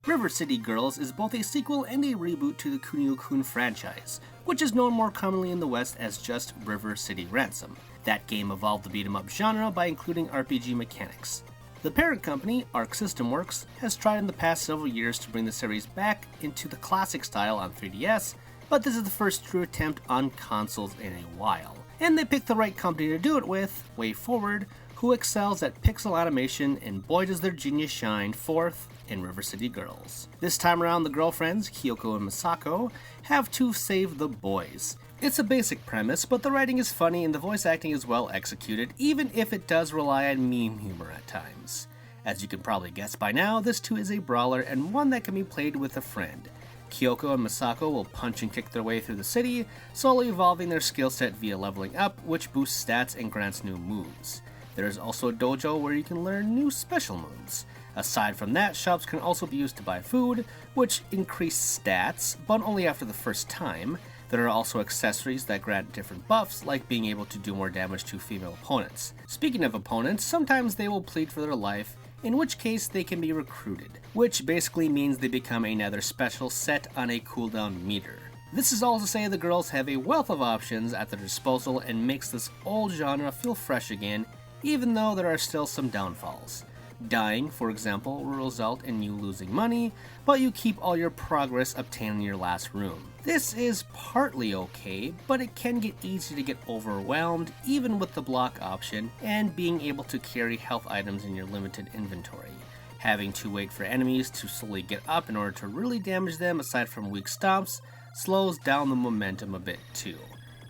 River City Girls is both a sequel and a reboot to the Kunio-kun franchise, which is known more commonly in the West as just River City Ransom. That game evolved the beat-em-up genre by including RPG mechanics. The parent company, Arc System Works, has tried in the past several years to bring the series back into the classic style on 3DS, but this is the first true attempt on consoles in a while. And they picked the right company to do it with, WayForward, who excels at pixel animation, and boy does their genius shine forth in River City Girls. This time around, the girlfriends, Kyoko and Misako, have to save the boys. It's a basic premise, but the writing is funny and the voice acting is well executed, even if it does rely on meme humor at times. As you can probably guess by now, this too is a brawler and one that can be played with a friend. Kyoko and Misako will punch and kick their way through the city, slowly evolving their skill set via leveling up, which boosts stats and grants new moves. There is also a dojo where you can learn new special moves. Aside from that, shops can also be used to buy food, which increase stats, but only after the first time. There are also accessories that grant different buffs, like being able to do more damage to female opponents. Speaking of opponents, sometimes they will plead for their life, in which case they can be recruited, which basically means they become another special set on a cooldown meter. This is all to say the girls have a wealth of options at their disposal and makes this old genre feel fresh again, even though there are still some downfalls. Dying, for example, will result in you losing money, but you keep all your progress obtained in your last room. This is partly okay, but it can get easy to get overwhelmed even with the block option and being able to carry health items in your limited inventory. Having to wait for enemies to slowly get up in order to really damage them aside from weak stomps slows down the momentum a bit too.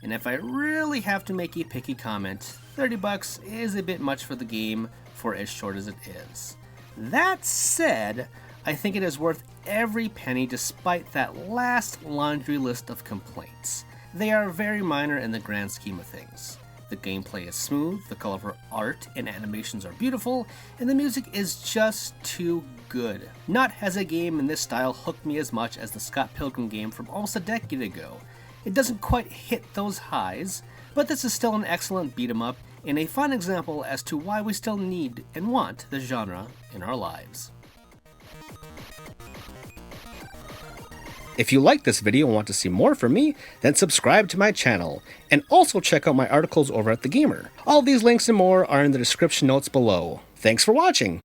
And if I really have to make a picky comment, $30 is a bit much for the game for as short as it is. That said, I think it is worth every penny despite that last laundry list of complaints. They are very minor in the grand scheme of things. The gameplay is smooth, the colorful art and animations are beautiful, and the music is just too good. Not has a game in this style hooked me as much as the Scott Pilgrim game from almost a decade ago. It doesn't quite hit those highs, but this is still an excellent beat-em-up and a fun example as to why we still need and want the genre in our lives. If you like this video and want to see more from me, then subscribe to my channel, and also check out my articles over at The Gamer. All these links and more are in the description notes below. Thanks for watching!